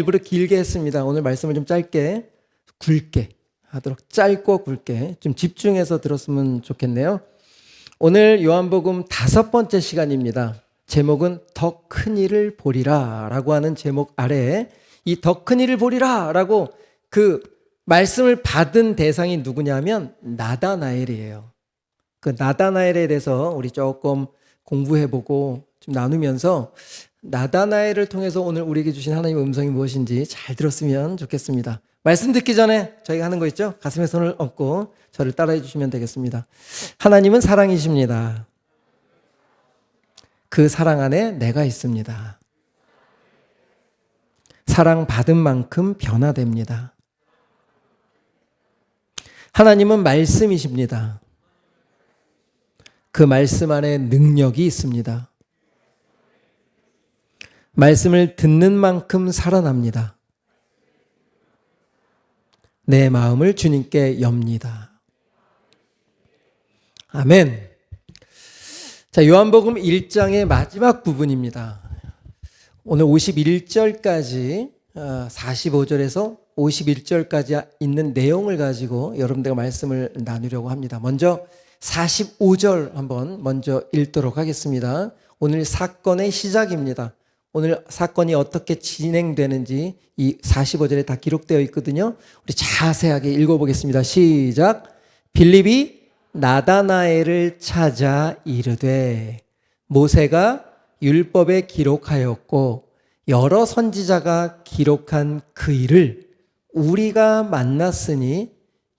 일부러 길게 했습니다. 오늘 말씀을 좀 짧게, 굵게 하도록, 짧고 굵게 좀 집중해서 들었으면 좋겠네요. 오늘 요한복음 5번째 시간입니다. 제목은 더 큰 일을 보리라 라고 하는 제목 아래에 이 더 큰 일을 보리라 라고 그 말씀을 받은 대상이 누구냐면 나다나엘이에요. 그 나다나엘에 대해서 우리 조금 공부해보고 좀 나누면서 나다나엘을 통해서 오늘 우리에게 주신 하나님의 음성이 무엇인지 잘 들었으면 좋겠습니다. 말씀 듣기 전에 저희가 하는 거 있죠? 가슴에 손을 얹고 저를 따라해 주시면 되겠습니다. 하나님은 사랑이십니다. 그 사랑 안에 내가 있습니다. 사랑받은 만큼 변화됩니다. 하나님은 말씀이십니다. 그 말씀 안에 능력이 있습니다. 말씀을 듣는 만큼 살아납니다. 내 마음을 주님께 엽니다. 아멘. 자, 요한복음 1장의 마지막 부분입니다. 오늘 51절까지 45절에서 51절까지 있는 내용을 가지고 여러분들과 말씀을 나누려고 합니다. 먼저 45절 한번 먼저 읽도록 하겠습니다. 오늘 사건의 시작입니다. 오늘 사건이 어떻게 진행되는지 이 45절에 다 기록되어 있거든요. 우리 자세하게 읽어보겠습니다. 시작. 빌립이 나다나엘을 찾아 이르되 모세가 율법에 기록하였고 여러 선지자가 기록한 그 일을 우리가 만났으니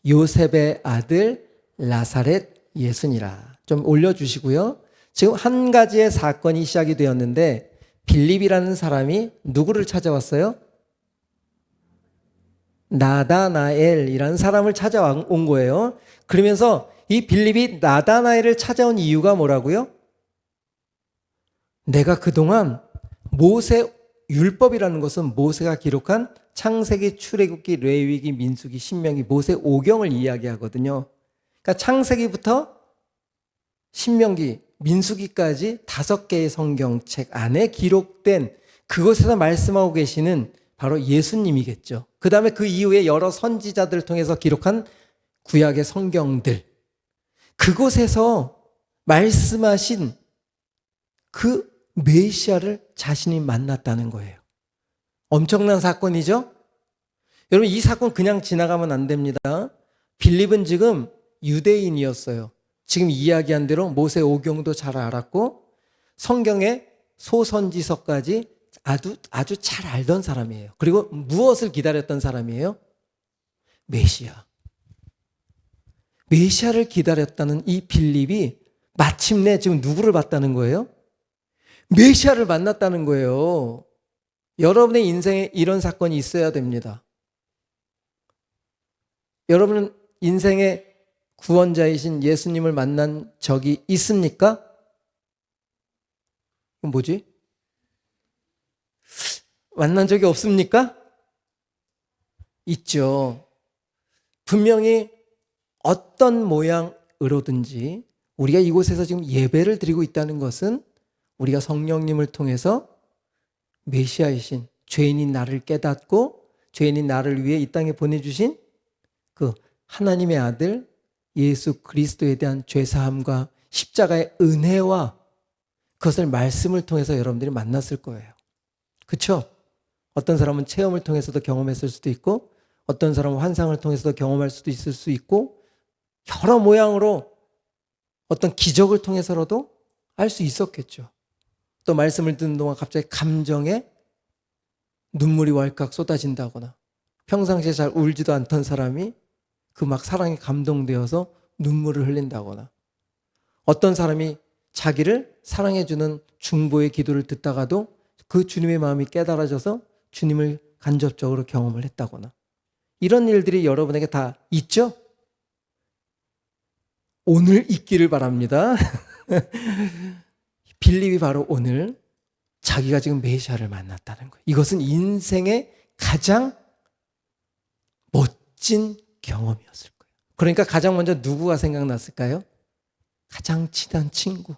요셉의 아들 나사렛 예수니라. 좀 올려주시고요. 지금 한 가지의 사건이 시작이 되었는데 빌립이라는 사람이 누구를 찾아왔어요? 나다나엘이라는 사람을 찾아온 거예요. 그러면서 이 빌립이 나다나엘을 찾아온 이유가 뭐라고요? 내가 그동안 모세 율법이라는 것은 모세가 기록한 창세기, 출애굽기, 레위기, 민수기, 신명기, 모세 5경을 이야기하거든요. 그러니까 창세기부터 신명기, 민수기까지 5개의 성경책 안에 기록된 그곳에서 말씀하고 계시는 바로 예수님이겠죠. 그 다음에 그 이후에 여러 선지자들을 통해서 기록한 구약의 성경들, 그곳에서 말씀하신 그 메시아를 자신이 만났다는 거예요. 엄청난 사건이죠? 여러분, 이 사건 그냥 지나가면 안 됩니다. 빌립은 지금 유대인이었어요. 지금 이야기한 대로 모세 5경도 잘 알았고 성경의 소선지서까지 아주 잘 알던 사람이에요. 그리고 무엇을 기다렸던 사람이에요? 메시아를 기다렸다는 이 빌립이 마침내 지금 누구를 봤다는 거예요? 메시아를 만났다는 거예요. 여러분의 인생에 이런 사건이 있어야 됩니다. 여러분은 인생의 구원자이신 예수님을 만난 적이 있습니까? 이건 뭐지? 만난 적이 없습니까? 있죠. 분명히 어떤 모양으로든지 우리가 이곳에서 지금 예배를 드리고 있다는 것은 우리가 성령님을 통해서 메시아이신 죄인인 나를 깨닫고 죄인인 나를 위해 이 땅에 보내주신 그 하나님의 아들 예수 그리스도에 대한 죄사함과 십자가의 은혜와 그것을 말씀을 통해서 여러분들이 만났을 거예요. 그렇죠? 어떤 사람은 체험을 통해서도 경험했을 수도 있고 어떤 사람은 환상을 통해서도 경험할 수도 있을 수 있고 여러 모양으로 어떤 기적을 통해서라도 알 수 있었겠죠. 또 말씀을 듣는 동안 갑자기 감정에 눈물이 왈칵 쏟아진다거나 평상시에 잘 울지도 않던 사람이 그 막 사랑에 감동되어서 눈물을 흘린다거나 어떤 사람이 자기를 사랑해주는 중보의 기도를 듣다가도 그 주님의 마음이 깨달아져서 주님을 간접적으로 경험을 했다거나 이런 일들이 여러분에게 다 있죠? 오늘 있기를 바랍니다. 빌립이 바로 오늘 자기가 지금 메시아를 만났다는 거예요. 이것은 인생의 가장 멋진 경험이었을 거예요. 그러니까 가장 먼저 누구가 생각났을까요? 가장 친한 친구.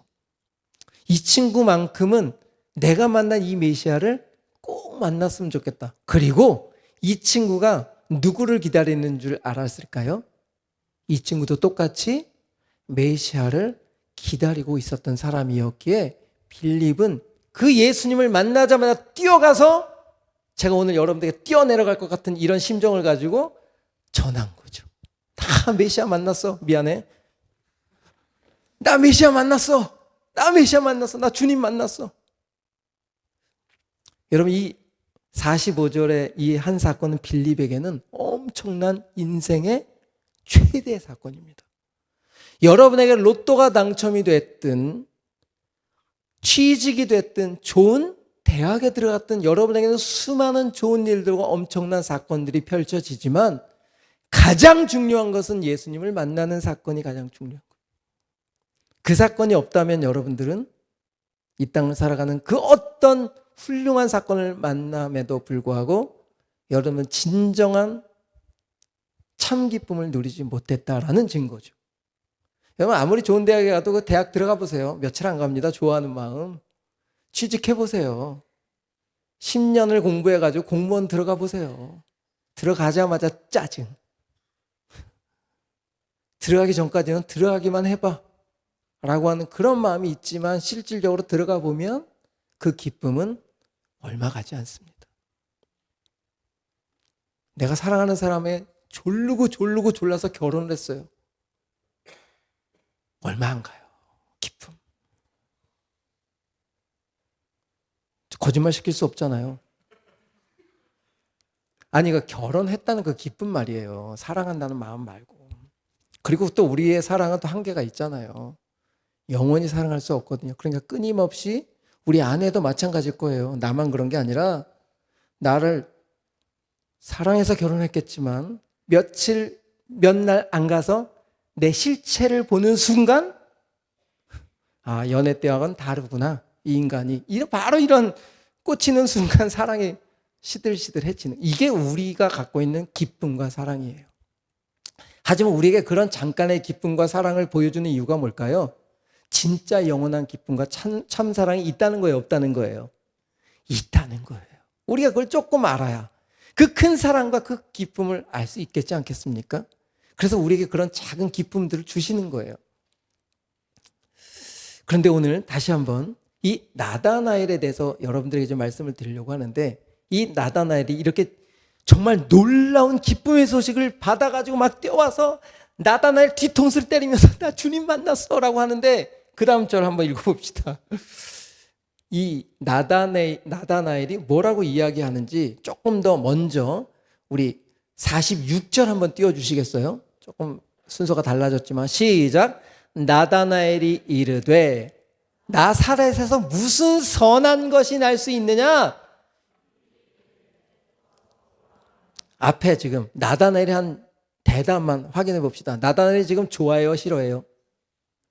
이 친구만큼은 내가 만난 이 메시아를 꼭 꼭 만났으면 좋겠다. 그리고 이 친구가 누구를 기다리는 줄 알았을까요? 이 친구도 똑같이 메시아를 기다리고 있었던 사람이었기에 빌립은 그 예수님을 만나자마자 뛰어가서, 제가 오늘 여러분들에게 뛰어내려갈 것 같은 이런 심정을 가지고 전한 거죠. 다 메시아 만났어. 미안해. 나 메시아 만났어. 나 메시아 만났어. 나 주님 만났어. 여러분, 이 45절의 이 한 사건은 빌립에게는 엄청난 인생의 최대 사건입니다. 여러분에게 로또가 당첨이 됐든 취직이 됐든 좋은 대학에 들어갔든 여러분에게는 수많은 좋은 일들과 엄청난 사건들이 펼쳐지지만 가장 중요한 것은 예수님을 만나는 사건이 가장 중요한 거예요. 그 사건이 없다면 여러분들은 이 땅을 살아가는 그 어떤 훌륭한 사건을 만남에도 불구하고 여러분은 진정한 참 기쁨을 누리지 못했다라는 증거죠. 여러분, 아무리 좋은 대학에 가도 그 대학 들어가 보세요. 며칠 안 갑니다. 좋아하는 마음. 취직해 보세요. 10년을 공부해가지고 공무원 들어가 보세요. 들어가자마자 짜증. 들어가기 전까지는 들어가기만 해봐 라고 하는 그런 마음이 있지만 실질적으로 들어가 보면 그 기쁨은 얼마 가지 않습니다. 내가 사랑하는 사람에 졸르고 졸라서 결혼을 했어요. 얼마 안 가요. 기쁨. 거짓말 시킬 수 없잖아요. 아니, 그 결혼했다는 그 기쁨 말이에요. 사랑한다는 마음 말고. 그리고 또 우리의 사랑은 또 한계가 있잖아요. 영원히 사랑할 수 없거든요. 그러니까 끊임없이 우리 아내도 마찬가지일 거예요. 나만 그런 게 아니라 나를 사랑해서 결혼했겠지만 며칠 몇 날 안 가서 내 실체를 보는 순간, 아, 연애 때와는 다르구나 이 인간이. 바로 이런 꽂히는 순간 사랑이 시들시들해지는, 이게 우리가 갖고 있는 기쁨과 사랑이에요. 하지만 우리에게 그런 잠깐의 기쁨과 사랑을 보여주는 이유가 뭘까요? 진짜 영원한 기쁨과 참 사랑이 있다는 거예요, 없다는 거예요? 있다는 거예요. 우리가 그걸 조금 알아야 그 큰 사랑과 그 기쁨을 알 수 있겠지 않겠습니까? 그래서 우리에게 그런 작은 기쁨들을 주시는 거예요. 그런데 오늘 다시 한번 이 나다나엘에 대해서 여러분들에게 좀 말씀을 드리려고 하는데, 이 나다나엘이 이렇게 정말 놀라운 기쁨의 소식을 받아가지고 막 뛰어와서 나다나엘 뒤통수를 때리면서 나 주님 만났어 라고 하는데, 그 다음 절 한번 읽어봅시다. 이 나다나엘이 뭐라고 이야기하는지 조금 더 먼저 우리 46절 한번 띄워주시겠어요? 조금 순서가 달라졌지만 시작. 나다나엘이 이르되 나사렛에서 무슨 선한 것이 날 수 있느냐? 앞에 지금 나다나엘이 한 대답만 확인해 봅시다. 나다나엘이 지금 좋아해요, 싫어해요?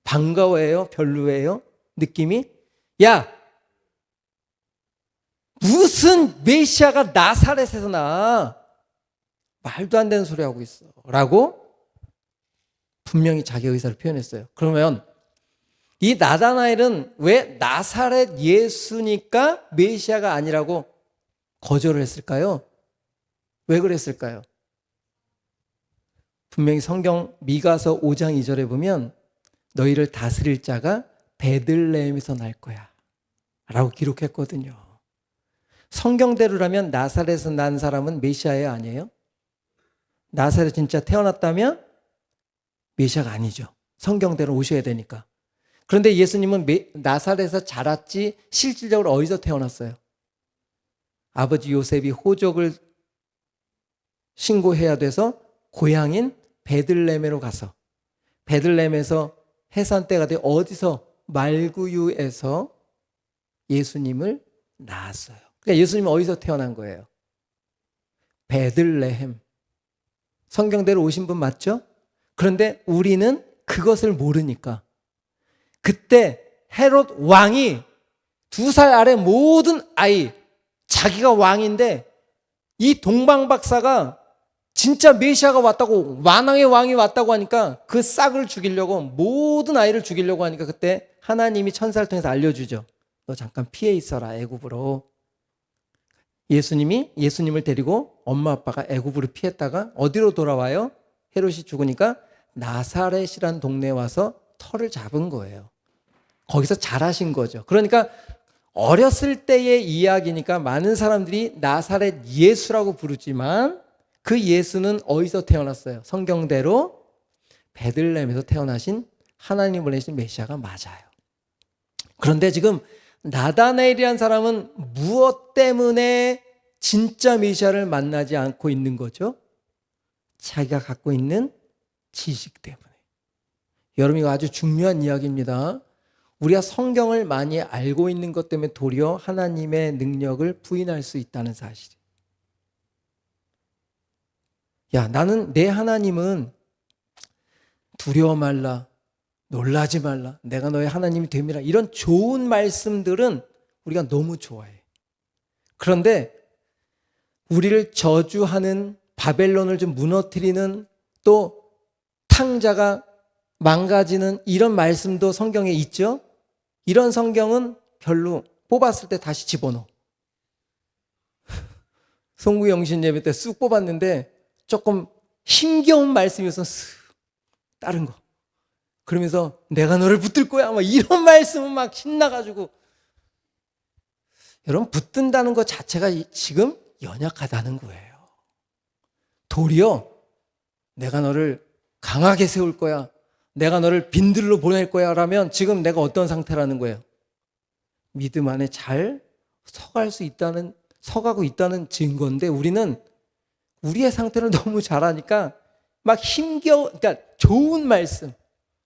반가워해요, 별로예요? 느낌이? 야, 무슨 메시아가 나사렛에서 나? 말도 안 되는 소리 하고 있어 라고 분명히 자기 의사를 표현했어요. 그러면 이 나다나엘은 왜 나사렛 예수니까 메시아가 아니라고 거절을 했을까요? 왜 그랬을까요? 분명히 성경 미가서 5장 2절에 보면 너희를 다스릴 자가 베들레헴에서 날 거야 라고 기록했거든요. 성경대로라면 나사렛에서 난 사람은 메시아예요, 아니에요? 나사렛에 진짜 태어났다면 메시아가 아니죠. 성경대로 오셔야 되니까. 그런데 예수님은 나사렛에서 자랐지 실질적으로 어디서 태어났어요? 아버지 요셉이 호적을 신고해야 돼서 고향인 베들레헴으로 가서, 베들레헴에서 해산때가 돼 어디서 말구유에서 예수님을 낳았어요. 그러니까 예수님은 어디서 태어난 거예요? 베들레헴. 성경대로 오신 분 맞죠? 그런데 우리는 그것을 모르니까 그때 헤롯 왕이 2살 아래 모든 아이, 자기가 왕인데 이 동방박사가 진짜 메시아가 왔다고, 만왕의 왕이 왔다고 하니까 그 싹을 죽이려고, 모든 아이를 죽이려고 하니까 그때 하나님이 천사를 통해서 알려주죠. 너 잠깐 피해 있어라, 애굽으로. 예수님을 데리고 엄마 아빠가 애굽으로 피했다가 어디로 돌아와요? 헤롯이 죽으니까 나사렛이란 동네에 와서 터를 잡은 거예요. 거기서 자라신 거죠. 그러니까 어렸을 때의 이야기니까 많은 사람들이 나사렛 예수라고 부르지만 그 예수는 어디서 태어났어요? 성경대로 베들레헴에서 태어나신 하나님 보내신 메시아가 맞아요. 그런데 지금 나다나엘이라는 사람은 무엇 때문에 진짜 메시아를 만나지 않고 있는 거죠? 자기가 갖고 있는 지식 때문에. 여러분, 이거 아주 중요한 이야기입니다. 우리가 성경을 많이 알고 있는 것 때문에 도리어 하나님의 능력을 부인할 수 있다는 사실이에요. 야, 나는 내 하나님은 두려워 말라, 놀라지 말라, 내가 너의 하나님이 됨이라, 이런 좋은 말씀들은 우리가 너무 좋아해. 그런데 우리를 저주하는, 바벨론을 좀 무너뜨리는, 또 탕자가 망가지는 이런 말씀도 성경에 있죠. 이런 성경은 별로 뽑았을 때 다시 집어넣어. 송구영신 예배 때 쑥 뽑았는데 조금 힘겨운 말씀이어서 다른 거. 그러면서 내가 너를 붙들 거야, 막 이런 말씀은 막 신나가지고. 여러분, 붙든다는 것 자체가 지금 연약하다는 거예요. 도리어 내가 너를 강하게 세울 거야, 내가 너를 빈들로 보낼 거야 라면 지금 내가 어떤 상태라는 거예요? 믿음 안에 잘 서가고 있다는 증거인데, 우리는 우리의 상태를 너무 잘 아니까 막 그러니까 좋은 말씀,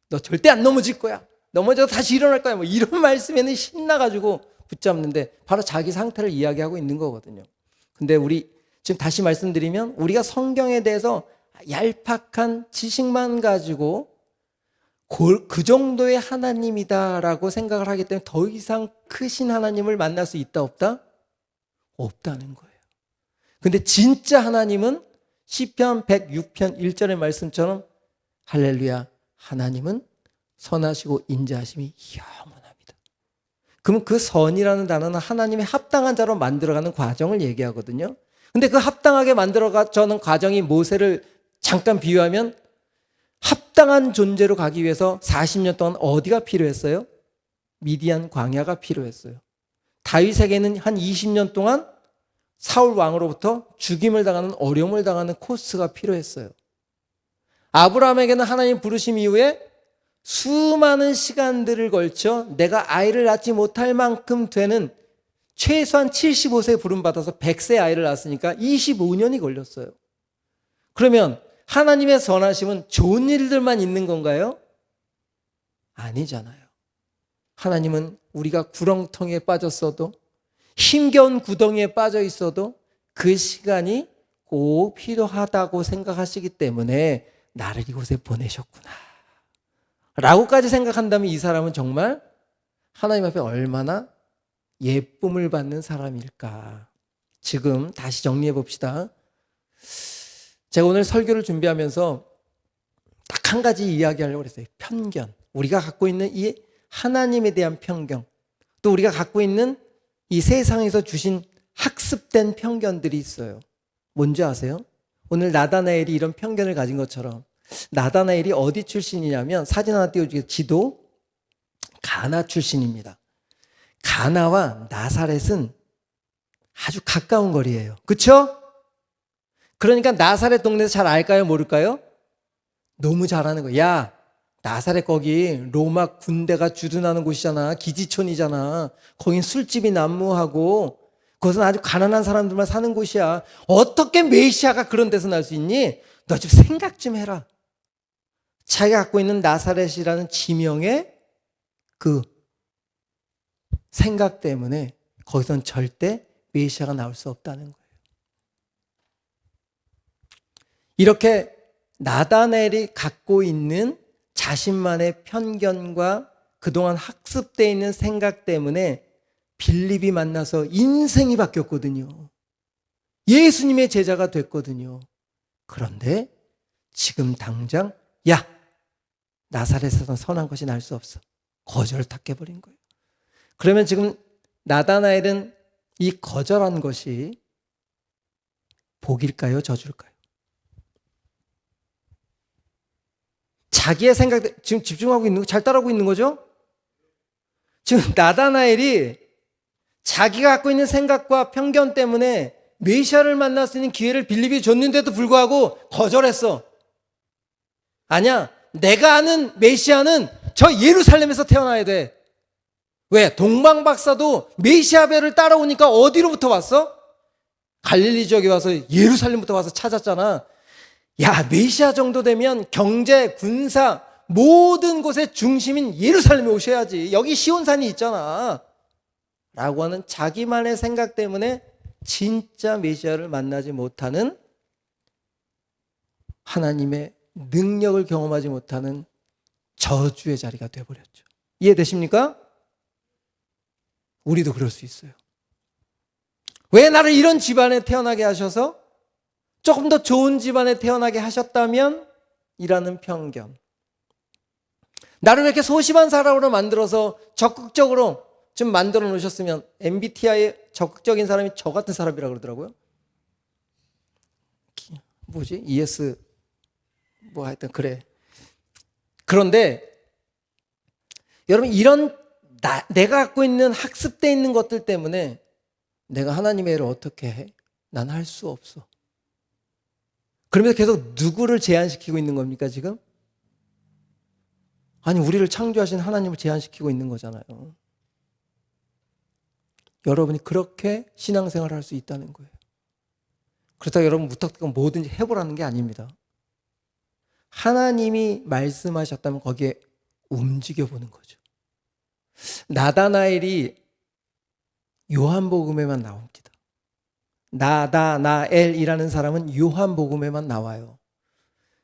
너 절대 안 넘어질 거야, 넘어져도 다시 일어날 거야, 뭐 이런 말씀에는 신나가지고 붙잡는데 바로 자기 상태를 이야기하고 있는 거거든요. 근데 우리 지금 다시 말씀드리면, 우리가 성경에 대해서 얄팍한 지식만 가지고 그 정도의 하나님이다라고 생각을 하기 때문에 더 이상 크신 하나님을 만날 수 있다 없다? 없다는 거예요. 근데 진짜 하나님은 시편 106편 1절의 말씀처럼 할렐루야, 하나님은 선하시고 인자하심이 영원합니다. 그러면 그 선이라는 단어는 하나님의 합당한 자로 만들어가는 과정을 얘기하거든요. 근데 그 합당하게 만들어가는 과정이 모세를 잠깐 비유하면, 합당한 존재로 가기 위해서 40년 동안 어디가 필요했어요? 미디안 광야가 필요했어요. 다윗에게는 한 20년 동안 사울 왕으로부터 죽임을 당하는, 어려움을 당하는 코스가 필요했어요. 아브라함에게는 하나님 부르심 이후에 수많은 시간들을 걸쳐 내가 아이를 낳지 못할 만큼 되는, 최소한 75세에 부름받아서 100세 아이를 낳았으니까 25년이 걸렸어요. 그러면 하나님의 선하심은 좋은 일들만 있는 건가요? 아니잖아요. 하나님은 우리가 구렁텅이에 빠졌어도, 힘겨운 구덩이에 빠져 있어도 그 시간이 꼭 필요하다고 생각하시기 때문에 나를 이곳에 보내셨구나 라고까지 생각한다면 이 사람은 정말 하나님 앞에 얼마나 예쁨을 받는 사람일까. 지금 다시 정리해 봅시다. 제가 오늘 설교를 준비하면서 딱 한 가지 이야기하려고 했어요. 편견. 우리가 갖고 있는 이 하나님에 대한 편견, 또 우리가 갖고 있는 이 세상에서 주신 학습된 편견들이 있어요. 뭔지 아세요? 오늘 나다나엘이 이런 편견을 가진 것처럼, 나다나엘이 어디 출신이냐면, 사진 하나 띄워주세요. 지도. 가나 출신입니다. 가나와 나사렛은 아주 가까운 거리예요. 그렇죠? 그러니까 나사렛 동네에서 잘 알까요? 모를까요? 너무 잘 아는 거예요. 야, 나사렛 거기 로마 군대가 주둔하는 곳이잖아. 기지촌이잖아. 거긴 술집이 난무하고 그것은 아주 가난한 사람들만 사는 곳이야. 어떻게 메시아가 그런 데서 날 수 있니? 너 좀 생각 좀 해라. 자기가 갖고 있는 나사렛이라는 지명의 그 생각 때문에 거기선 절대 메시아가 나올 수 없다는 거예요. 이렇게 나다나엘이 갖고 있는 자신만의 편견과 그동안 학습되어 있는 생각 때문에 빌립이 만나서 인생이 바뀌었거든요. 예수님의 제자가 됐거든요. 그런데 지금 당장 야, 나사렛에서 선한 것이 날 수 없어. 거절을 탁 해버린 거예요. 그러면 지금 나다나엘은 이 거절한 것이 복일까요? 저주일까요? 자기의 생각, 지금 집중하고 있는 거, 잘 따라하고 있는 거죠? 지금 나다나엘이 자기가 갖고 있는 생각과 편견 때문에 메시아를 만날 수 있는 기회를 빌립이 줬는데도 불구하고 거절했어. 아니야, 내가 아는 메시아는 저 예루살렘에서 태어나야 돼. 왜? 동방박사도 메시아배를 따라오니까 어디로부터 왔어? 갈릴리 지역에 와서 예루살렘부터 와서 찾았잖아. 야, 메시아 정도 되면 경제, 군사 모든 곳의 중심인 예루살렘에 오셔야지. 여기 시온산이 있잖아. 라고 하는 자기만의 생각 때문에 진짜 메시아를 만나지 못하는, 하나님의 능력을 경험하지 못하는 저주의 자리가 되어버렸죠. 이해되십니까? 우리도 그럴 수 있어요. 왜 나를 이런 집안에 태어나게 하셔서 조금 더 좋은 집안에 태어나게 하셨다면 이라는 편견. 나를 왜 이렇게 소심한 사람으로 만들어서 적극적으로 좀 만들어 놓으셨으면, MBTI에 적극적인 사람이 저 같은 사람이라고 그러더라고요. 뭐지? ES 뭐 하여튼 그래. 그런데 여러분, 이런 내가 갖고 있는 학습되어 있는 것들 때문에 내가 하나님의 일을 어떻게 해? 난 할 수 없어. 그러면서 계속 누구를 제한시키고 있는 겁니까 지금? 아니, 우리를 창조하신 하나님을 제한시키고 있는 거잖아요. 여러분이 그렇게 신앙생활을 할 수 있다는 거예요. 그렇다고 여러분 무턱대고 뭐든지 해보라는 게 아닙니다. 하나님이 말씀하셨다면 거기에 움직여보는 거죠. 나다나엘이 요한복음에만 나옵니다. 나다나엘이라는 사람은 요한복음에만 나와요.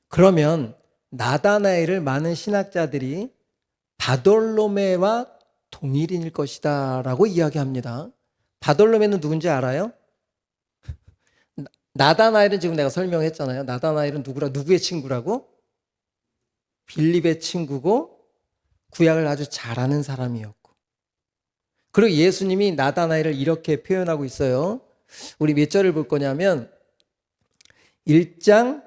그러면 나다나엘을 많은 신학자들이 바돌로메와 동일인일 것이다 라고 이야기합니다. 바돌로메는 누군지 알아요? 나다나엘은 지금 내가 설명했잖아요. 나다나엘은 누구의 친구라고? 빌립의 친구고 구약을 아주 잘 아는 사람이었고, 그리고 예수님이 나다나엘을 이렇게 표현하고 있어요. 우리 몇 절을 볼 거냐면 1장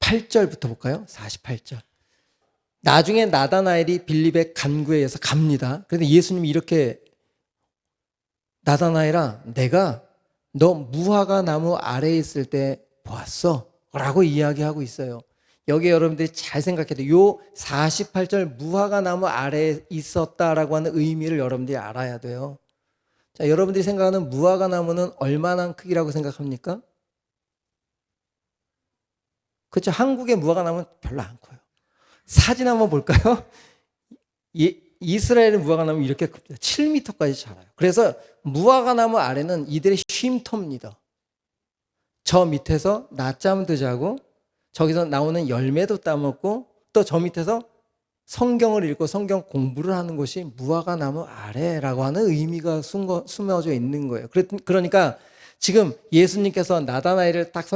48절부터 볼까요? 48절. 나중에 나다나엘이 빌립의 간구에 의해서 갑니다. 그런데 예수님이 이렇게, 나다나엘아, 내가 너 무화과 나무 아래에 있을 때 보았어 라고 이야기하고 있어요. 여기 여러분들이 잘 생각해야 돼요. 요 48절 무화과 나무 아래에 있었다라고 하는 의미를 여러분들이 알아야 돼요. 자, 여러분들이 생각하는 무화과 나무는 얼마나 크기라고 생각합니까? 그렇죠. 한국의 무화과 나무는 별로 안 커요. 사진 한번 볼까요? 이스라엘의 무화과 나무 이렇게 큽니다. 7m까지 자라요. 그래서 무화과 나무 아래는 이들의 쉼터입니다. 저 밑에서 낮잠도 자고 저기서 나오는 열매도 따먹고 또 저 밑에서 성경을 읽고 성경 공부를 하는 곳이 무화과 나무 아래라고 하는 의미가 숨어져 있는 거예요. 그러니까 지금 예수님께서 나다나엘을 딱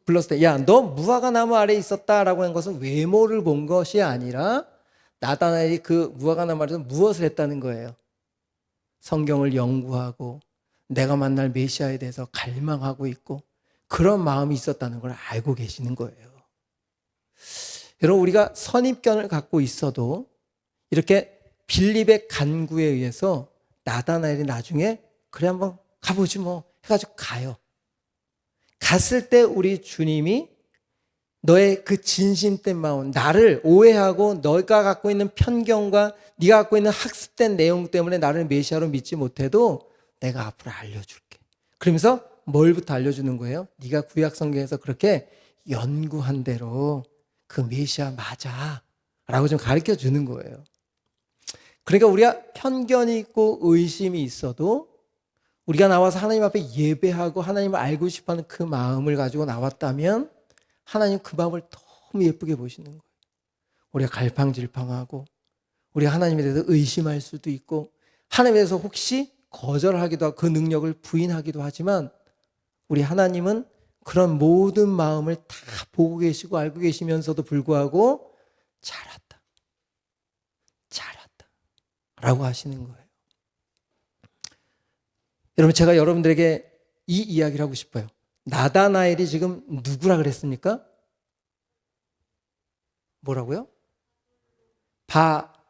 불렀을 때, 야, 너 무화과 나무 아래에 있었다라고 한 것은 외모를 본 것이 아니라 나다나엘이 그 무화과 나무 아래에서 무엇을 했다는 거예요? 성경을 연구하고 내가 만날 메시아에 대해서 갈망하고 있고 그런 마음이 있었다는 걸 알고 계시는 거예요. 여러분, 우리가 선입견을 갖고 있어도 이렇게 빌립의 간구에 의해서 나다나엘이 나중에 그래 한번 가보지 뭐 해가지고 가요. 갔을 때 우리 주님이 너의 그 진심된 마음, 나를 오해하고 너가 갖고 있는 편견과 네가 갖고 있는 학습된 내용 때문에 나를 메시아로 믿지 못해도 내가 앞으로 알려줄게. 그러면서 뭘부터 알려주는 거예요? 네가 구약 성경에서 그렇게 연구한 대로 그 메시아 맞아 라고 좀 가르쳐 주는 거예요. 그러니까 우리가 편견이 있고 의심이 있어도 우리가 나와서 하나님 앞에 예배하고 하나님을 알고 싶어하는 그 마음을 가지고 나왔다면 하나님 그 마음을 너무 예쁘게 보시는 거예요. 우리가 갈팡질팡하고 우리가 하나님에 대해서 의심할 수도 있고 하나님에 대해서 혹시 거절하기도 하고 그 능력을 부인하기도 하지만 우리 하나님은 그런 모든 마음을 다 보고 계시고 알고 계시면서도 불구하고 잘했다 라고 하시는 거예요. 여러분, 제가 여러분들에게 이 이야기를 하고 싶어요. 나다나엘이 지금 누구라 그랬습니까? 뭐라고요? 바돌롬에.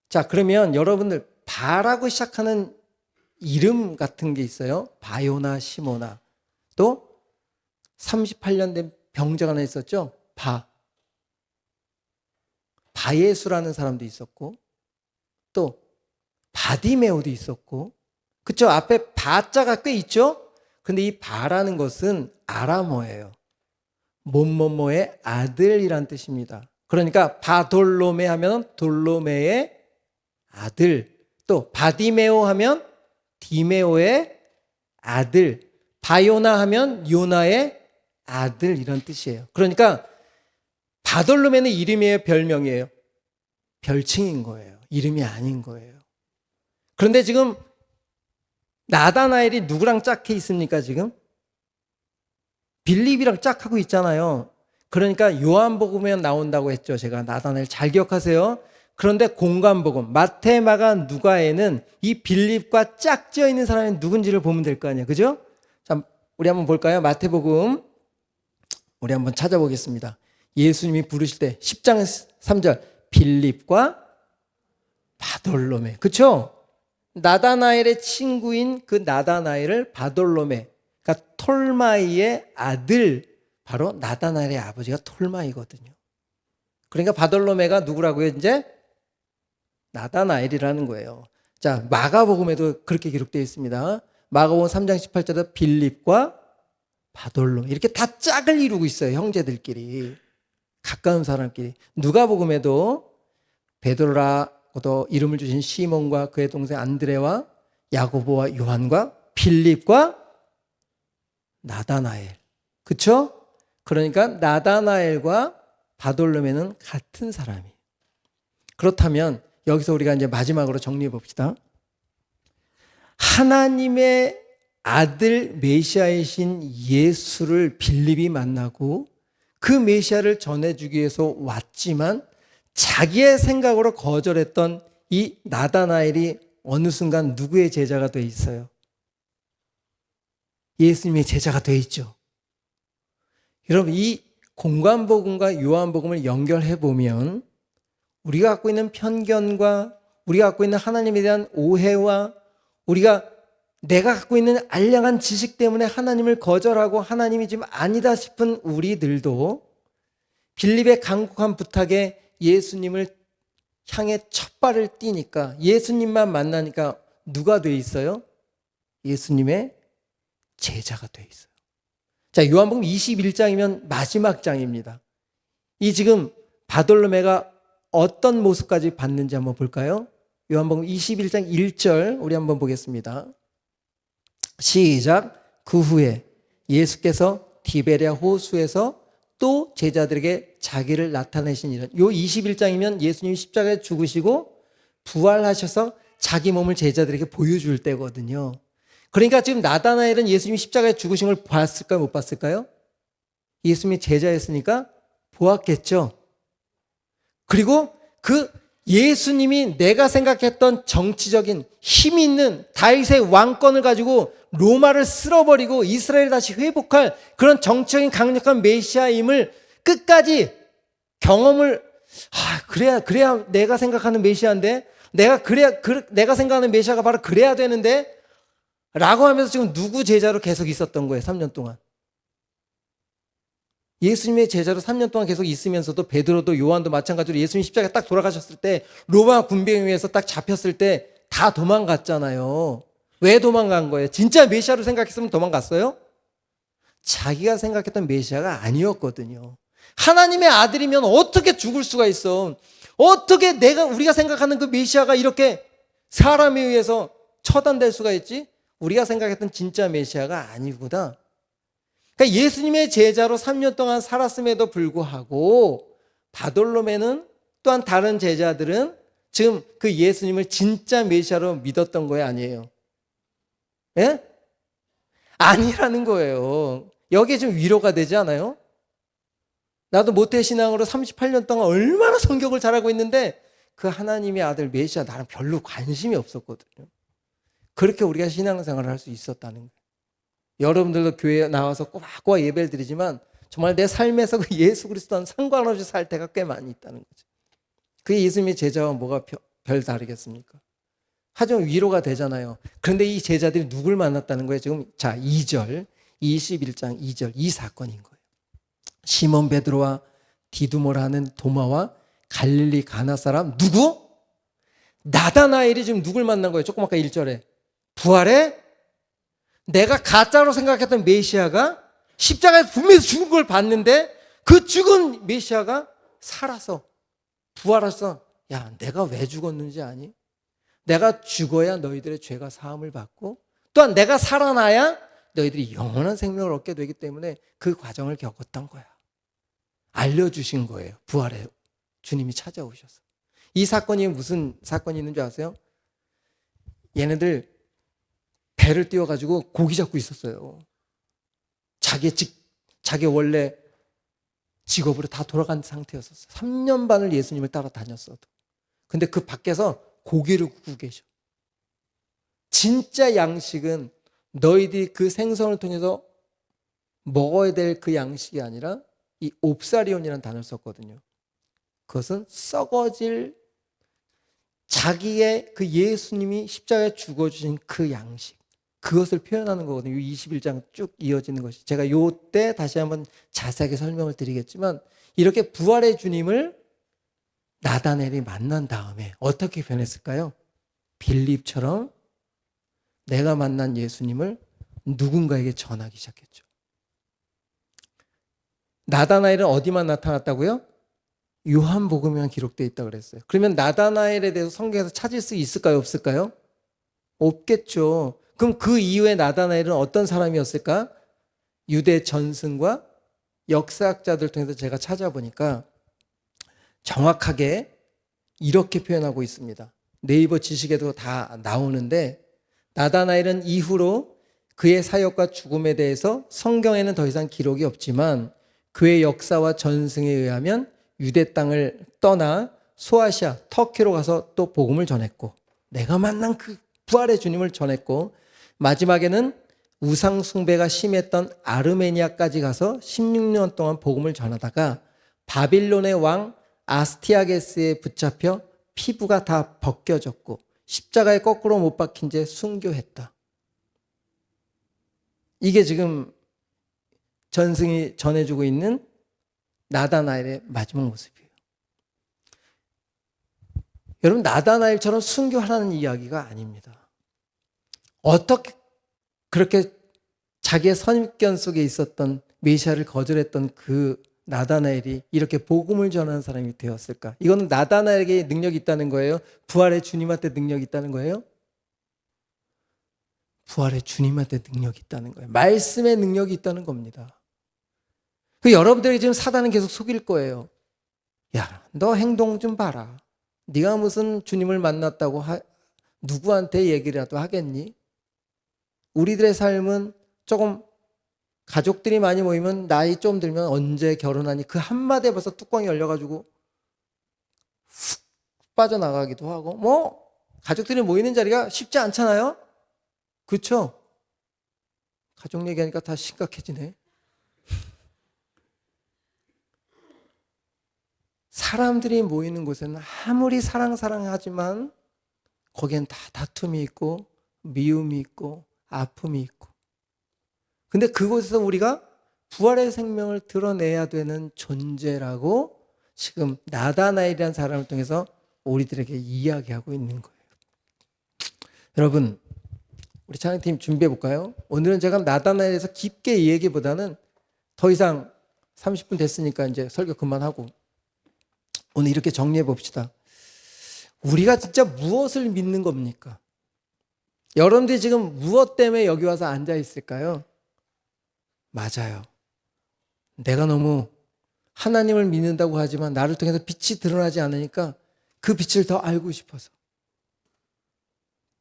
자, 그러면 여러분들 바라고 시작하는 이름 같은 게 있어요. 바요나 시모나. 또 38년 된 병자가 하나 있었죠. 바예수라는 사람도 있었고, 또 바디메오도 있었고, 그쵸? 앞에 바자가 꽤 있죠? 근데 이 바라는 것은 아람어예요. 뭐뭐뭐의 아들이란 뜻입니다. 그러니까 바돌로메 하면 돌로메의 아들, 또 바디메오 하면 디메오의 아들, 바요나 하면 요나의 아들, 이런 뜻이에요. 그러니까 바돌로메는 이름이에요, 별명이에요? 별칭인 거예요. 이름이 아닌 거예요. 그런데 지금 나다나엘이 누구랑 짝해 있습니까, 지금? 빌립이랑 짝하고 있잖아요. 그러니까 요한복음에 나온다고 했죠. 제가 나다나엘 잘 기억하세요. 그런데 공관복음, 마태, 마가, 누가에는 이 빌립과 짝지어 있는 사람이 누군지를 보면 될 거 아니에요. 그죠? 자, 우리 한번 볼까요? 마태복음. 우리 한번 찾아보겠습니다. 예수님이 부르실 때 10장 3절 빌립과 바돌로메. 그렇죠? 나다나엘의 친구인 그 나다나엘을 바돌로메, 그러니까 톨마이의 아들, 바로 나다나엘의 아버지가 톨마이거든요. 그러니까 바돌로메가 누구라고요? 이제 나다나엘이라는 거예요. 자, 마가복음에도 그렇게 기록되어 있습니다. 마가복음 3장 18절에 빌립과 바돌로메, 이렇게 다 짝을 이루고 있어요. 형제들끼리, 가까운 사람끼리. 누가복음에도 베드로라고도 이름을 주신 시몬과 그의 동생 안드레와 야고보와 요한과 빌립과 나다나엘. 그렇죠? 그러니까 나다나엘과 바돌로메는 같은 사람이에요. 그렇다면 여기서 우리가 이제 마지막으로 정리해 봅시다. 하나님의 아들 메시아이신 예수를 빌립이 만나고 그 메시아를 전해주기 위해서 왔지만 자기의 생각으로 거절했던 이 나다나엘이 어느 순간 누구의 제자가 돼 있어요? 예수님의 제자가 돼 있죠. 여러분, 이 공관복음과 요한복음을 연결해 보면 우리가 갖고 있는 편견과 우리가 갖고 있는 하나님에 대한 오해와 내가 갖고 있는 알량한 지식 때문에 하나님을 거절하고 하나님이 지금 아니다 싶은 우리들도 빌립의 간곡한 부탁에 예수님을 향해 첫 발을 띄니까, 예수님만 만나니까 누가 돼 있어요? 예수님의 제자가 돼 있어요. 자, 요한복음 21장이면 마지막 장입니다. 이 지금 바돌로메가 어떤 모습까지 봤는지 한번 볼까요? 요한복음 21장 1절 우리 한번 보겠습니다. 시작. 그 후에 예수께서 디베랴 호수에서 또 제자들에게 자기를 나타내신 일은, 요 21장이면 예수님이 십자가에 죽으시고 부활하셔서 자기 몸을 제자들에게 보여줄 때거든요. 그러니까 지금 나다나엘은 예수님이 십자가에 죽으신 걸 봤을까요? 못 봤을까요? 예수님이 제자였으니까 보았겠죠. 그리고 그 예수님이 내가 생각했던 정치적인 힘 있는 다윗의 왕권을 가지고 로마를 쓸어버리고 이스라엘을 다시 회복할 그런 정치적인 강력한 메시아임을 끝까지 경험을, 그래야 내가 생각하는 메시아인데, 내가 생각하는 메시아가 바로 그래야 되는데 라고 하면서 지금 누구 제자로 계속 있었던 거예요? 3년 동안. 예수님의 제자로 3년 동안 계속 있으면서도 베드로도 요한도 마찬가지로 예수님 십자가에 딱 돌아가셨을 때, 로마 군병에 의해서 딱 잡혔을 때 다 도망갔잖아요. 왜 도망간 거예요? 진짜 메시아로 생각했으면 도망갔어요? 자기가 생각했던 메시아가 아니었거든요. 하나님의 아들이면 어떻게 죽을 수가 있어? 어떻게 우리가 생각하는 그 메시아가 이렇게 사람에 의해서 처단될 수가 있지? 우리가 생각했던 진짜 메시아가 아니구나. 그러니까 예수님의 제자로 3년 동안 살았음에도 불구하고 바돌로메는, 또한 다른 제자들은 지금 그 예수님을 진짜 메시아로 믿었던 거예요, 아니에요? 예? 아니라는 거예요. 여기에 좀 위로가 되지 않아요? 나도 모태신앙으로 38년 동안 얼마나 성경을 잘하고 있는데 그 하나님의 아들 메시아 나랑 별로 관심이 없었거든요. 그렇게 우리가 신앙생활을 할 수 있었다는 거예요. 여러분들도 교회에 나와서 꼬박꼬박 예배를 드리지만 정말 내 삶에서 그 예수 그리스도와는 상관없이 살 때가 꽤 많이 있다는 거죠. 그게 예수님의 제자와 뭐가 별 다르겠습니까? 하지만 위로가 되잖아요. 그런데 이 제자들이 누굴 만났다는 거예요? 지금 자 2절 21장 2절 이 사건인 거예요. 시몬 베드로와 디두모라는 도마와 갈릴리 가나 사람 누구? 나다나엘이 지금 누굴 만난 거예요? 조금 아까 1절에 부활해? 내가 가짜로 생각했던 메시아가 십자가에서 분명히 죽은 걸 봤는데 그 죽은 메시아가 살아서 부활해서 야 내가 왜 죽었는지 아니? 내가 죽어야 너희들의 죄가 사함을 받고 또한 내가 살아나야 너희들이 영원한 생명을 얻게 되기 때문에 그 과정을 겪었던 거야. 알려주신 거예요. 부활에 주님이 찾아오셔서. 이 사건이 무슨 사건이 있는 줄 아세요? 얘네들 배를 띄워가지고 고기 잡고 있었어요. 자기 원래 직업으로 다 돌아간 상태였었어요. 3년 반을 예수님을 따라다녔어도. 근데 그 밖에서 고기를 구우고 계셔. 진짜 양식은 너희들이 그 생선을 통해서 먹어야 될 그 양식이 아니라 이 옵사리온이라는 단어를 썼거든요. 그것은 썩어질 자기의 그 예수님이 십자가에 죽어주신 그 양식. 그것을 표현하는 거거든요. 21장 쭉 이어지는 것이. 제가 요때 다시 한번 자세하게 설명을 드리겠지만 이렇게 부활의 주님을 나다나엘이 만난 다음에 어떻게 변했을까요? 빌립처럼 내가 만난 예수님을 누군가에게 전하기 시작했죠. 나다나엘은 어디만 나타났다고요? 요한복음에만 기록되어 있다고 그랬어요. 그러면 나다나엘에 대해서 성경에서 찾을 수 있을까요? 없을까요? 없겠죠. 그럼 그 이후에 나다나엘은 어떤 사람이었을까? 유대 전승과 역사학자들 통해서 제가 찾아보니까 정확하게 이렇게 표현하고 있습니다. 네이버 지식에도 다 나오는데 나다나엘은 이후로 그의 사역과 죽음에 대해서 성경에는 더 이상 기록이 없지만 그의 역사와 전승에 의하면 유대 땅을 떠나 소아시아, 터키로 가서 또 복음을 전했고 내가 만난 그 부활의 주님을 전했고 마지막에는 우상 숭배가 심했던 아르메니아까지 가서 16년 동안 복음을 전하다가 바빌론의 왕 아스티아게스에 붙잡혀 피부가 다 벗겨졌고 십자가에 거꾸로 못 박힌 채 순교했다. 이게 지금 전승이 전해주고 있는 나다나엘의 마지막 모습이에요. 여러분 나다나엘처럼 순교하라는 이야기가 아닙니다. 어떻게 그렇게 자기의 선입견 속에 있었던 메시아를 거절했던 그 나다나엘이 이렇게 복음을 전하는 사람이 되었을까? 이거는 나다나엘에게 능력이 있다는 거예요? 부활의 주님한테 능력이 있다는 거예요? 부활의 주님한테 능력이 있다는 거예요. 말씀의 능력이 있다는 겁니다. 그 여러분들에게 지금 사단은 계속 속일 거예요. 야, 너 행동 좀 봐라. 네가 무슨 주님을 만났다고 누구한테 얘기라도 하겠니? 우리들의 삶은 조금 가족들이 많이 모이면 나이 좀 들면 언제 결혼하니 그 한마디에 벌써 뚜껑이 열려가지고 훅 빠져나가기도 하고 뭐 가족들이 모이는 자리가 쉽지 않잖아요. 그렇죠? 가족 얘기하니까 다 심각해지네. 사람들이 모이는 곳에는 아무리 사랑하지만 거기엔 다 다툼이 있고 미움이 있고 아픔이 있고 근데 그곳에서 우리가 부활의 생명을 드러내야 되는 존재라고 지금 나다나엘이라는 사람을 통해서 우리들에게 이야기하고 있는 거예요. 여러분 우리 찬양팀 준비해 볼까요? 오늘은 제가 나다나엘에서 깊게 이야기보다는 더 이상 30분 됐으니까 이제 설교 그만하고 오늘 이렇게 정리해 봅시다. 우리가 진짜 무엇을 믿는 겁니까? 여러분들이 지금 무엇 때문에 여기 와서 앉아 있을까요? 맞아요. 내가 너무 하나님을 믿는다고 하지만 나를 통해서 빛이 드러나지 않으니까 그 빛을 더 알고 싶어서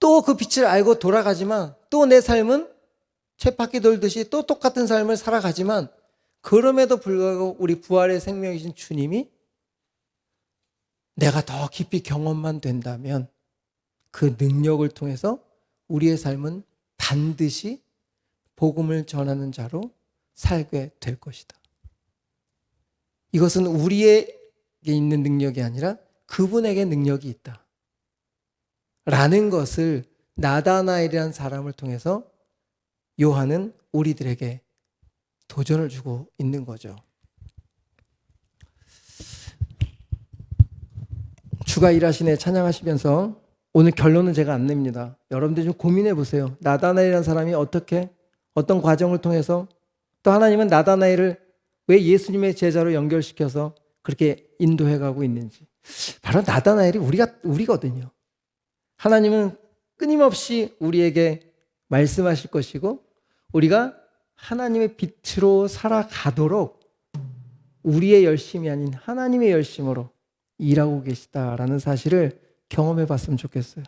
또 그 빛을 알고 돌아가지만 또 내 삶은 쳇바퀴 돌듯이 또 똑같은 삶을 살아가지만 그럼에도 불구하고 우리 부활의 생명이신 주님이 내가 더 깊이 경험만 된다면 그 능력을 통해서 우리의 삶은 반드시 복음을 전하는 자로 살게 될 것이다. 이것은 우리에게 있는 능력이 아니라 그분에게 능력이 있다 라는 것을 나다나엘이라는 사람을 통해서 요한은 우리들에게 도전을 주고 있는 거죠. 주가 일하시네 찬양하시면서 오늘 결론은 제가 안 냅니다. 여러분들 좀 고민해 보세요. 나다나엘이라는 사람이 어떤 과정을 통해서 또 하나님은 나다나엘을 왜 예수님의 제자로 연결시켜서 그렇게 인도해 가고 있는지. 바로 나다나엘이 우리거든요. 하나님은 끊임없이 우리에게 말씀하실 것이고 우리가 하나님의 빛으로 살아가도록 우리의 열심이 아닌 하나님의 열심으로 일하고 계시다라는 사실을 경험해 봤으면 좋겠어요.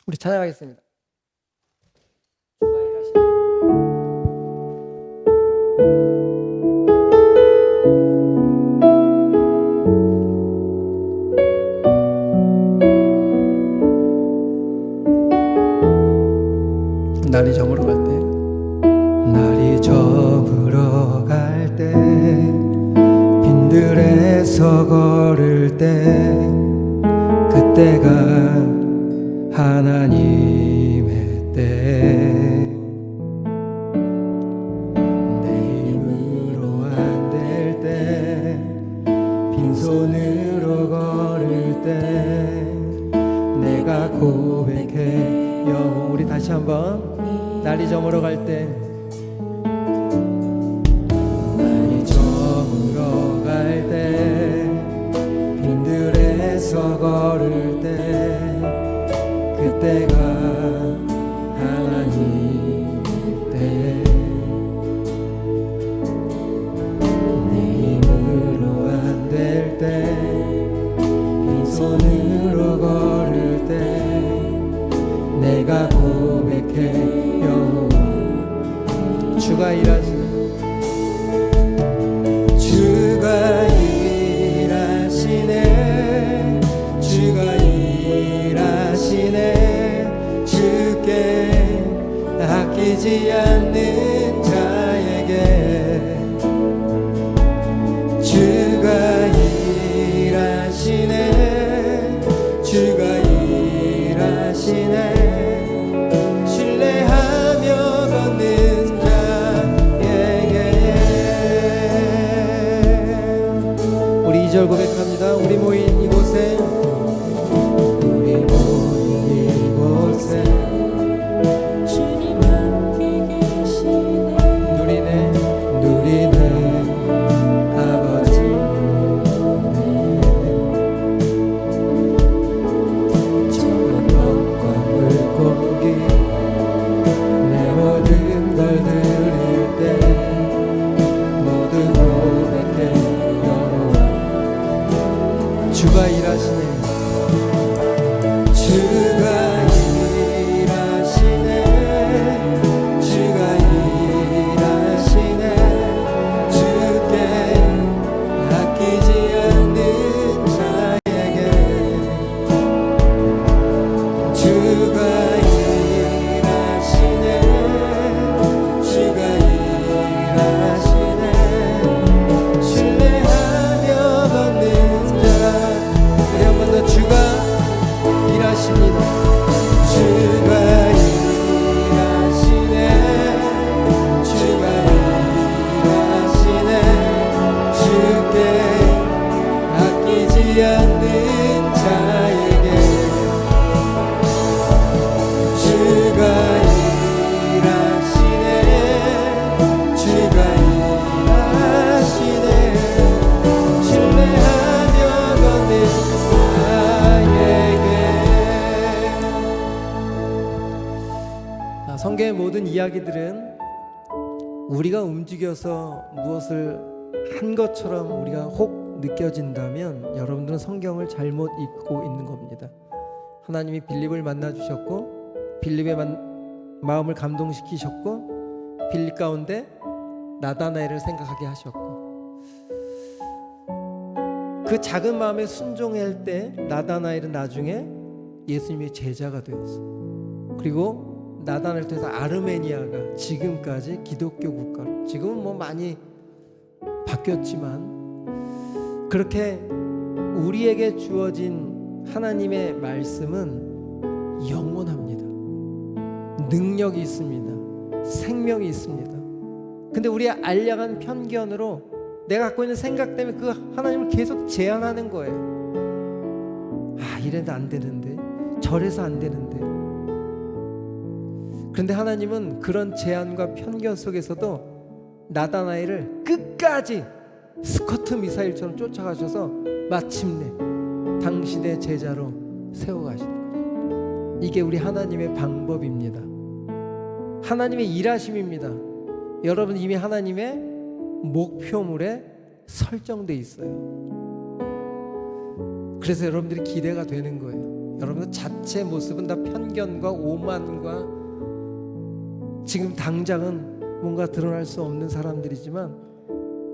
우리 찬양하겠습니다. 날이 저물어 갈 때, 날이 저물어 갈 때, 빈들에서 걸을 때, 그때가 하나님의 때. 내 힘으로 안 될 때, 빈손으로 걸을 때, 내가 고백해 여호와. 우리 다시 한번. 날이 저물어 갈 때, 날이 저물어 갈 때, 빈들에서 걸을 때, 그때가 하나님의 때. 내 힘으로 안 될 때, 빈손으로 걸을 때, 내가 고백해 주가 일하시네. 주가 일하시네. 주가 일하시네. 주께 아끼지 않는 자에게 주가 일하시네. 주가 일하시네. 고백합니다. 우리 모인 이곳에, 우리 모인 이곳에 주님 함께 계시네. 누리네 아버지. 적은 떡과 물고기 내 모든 걸 드릴 때 모두 고백해. 주가 일하시네. 주가 일하시네. 주가 일하시네. 주께 아끼지 않는 자에게 주가 일하시네. 주가 일하시네. 신뢰하며 걷는 주가 일하십니다. 주가 일하시네. 주가 일하시네. 주께 아끼지 않는 자에게 주가 일하시네. 주가 일하시네. 신뢰하며 걷는 성경의 모든 이야기들은 우리가 움직여서 무엇을 한 것처럼 우리가 혹 느껴진다면 여러분들은 성경을 잘못 읽고 있는 겁니다. 하나님이 빌립을 만나주셨고 빌립의 마음을 감동시키셨고 빌립 가운데 나다나엘을 생각하게 하셨고 그 작은 마음에 순종할 때 나다나엘은 나중에 예수님의 제자가 되었어. 그리고 나다나엘을 통해서 아르메니아가 지금까지 기독교 국가로, 지금은 뭐 많이 바뀌었지만, 그렇게 우리에게 주어진 하나님의 말씀은 영원합니다. 능력이 있습니다. 생명이 있습니다. 근데 우리의 알량한 편견으로 내가 갖고 있는 생각 때문에 그 하나님을 계속 제한하는 거예요. 아, 이래도 안 되는데, 저래서 안 되는데. 그런데 하나님은 그런 제한과 편견 속에서도 나다나엘을 끝까지 스커트 미사일처럼 쫓아가셔서 마침내 당신의 제자로 세워가시는 거죠. 이게 우리 하나님의 방법입니다. 하나님의 일하심입니다. 여러분 이미 하나님의 목표물에 설정돼 있어요. 그래서 여러분들이 기대가 되는 거예요. 여러분들 자체 모습은 다 편견과 오만과 지금 당장은 뭔가 드러날 수 없는 사람들이지만,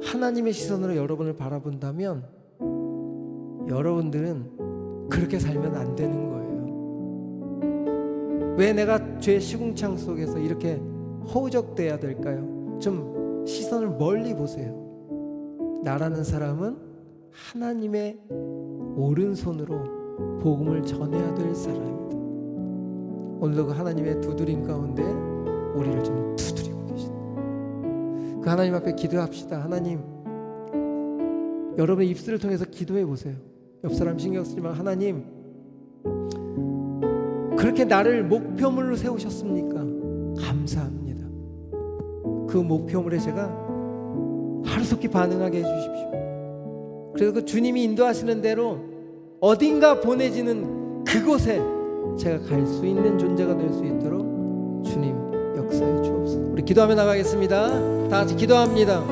하나님의 시선으로 여러분을 바라본다면 여러분들은 그렇게 살면 안 되는 거예요. 왜 내가 죄의 시궁창 속에서 이렇게 허우적대야 될까요? 좀 시선을 멀리 보세요. 나라는 사람은 하나님의 오른손으로 복음을 전해야 될 사람입니다. 오늘도 그 하나님의 두드림 가운데 우리를 좀 두드리고 계십니다. 그 하나님 앞에 기도합시다. 하나님, 여러분의 입술을 통해서 기도해 보세요. 옆 사람 신경 쓰지만, 하나님, 그렇게 나를 목표물로 세우셨습니까? 감사합니다. 그 목표물에 제가 하루속히 반응하게 해주십시오. 그래서 그 주님이 인도하시는 대로 어딘가 보내지는 그곳에 제가 갈 수 있는 존재가 될 수 있도록 주님 역사해 주옵소서. 우리 기도하며 나가겠습니다. 다 같이 기도합니다.